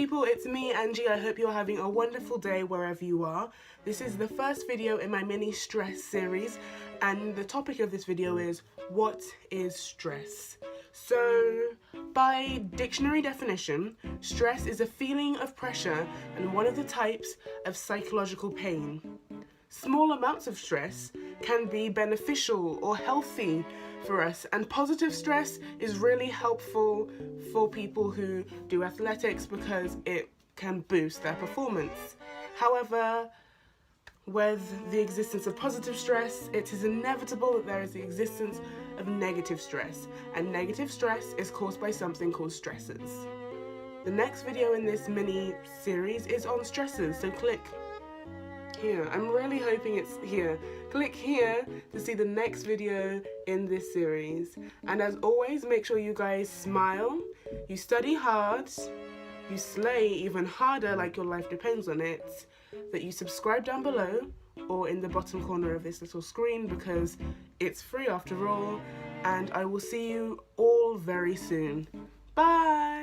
people, it's me, Anjy. I hope you're having a wonderful day wherever you are. This is the first video in my mini stress series, and the topic of this video is, what is stress? So, by dictionary definition, stress is a feeling of pressure and one of the types of psychological pain. Small amounts of stress can be beneficial or healthy for us, and positive stress is really helpful for people who do athletics because it can boost their performance. However, with the existence of positive stress, it is inevitable that there is the existence of negative stress, and negative stress is caused by something called stressors. The next video in this mini series is on stressors, so click here. I'm really hoping it's here. Click here to see the next video in this series. And as always, make sure you guys smile, you study hard, you slay even harder like your life depends on it, that you subscribe down below or in the bottom corner of this little screen because it's free after all, and I will see you all very soon. Bye!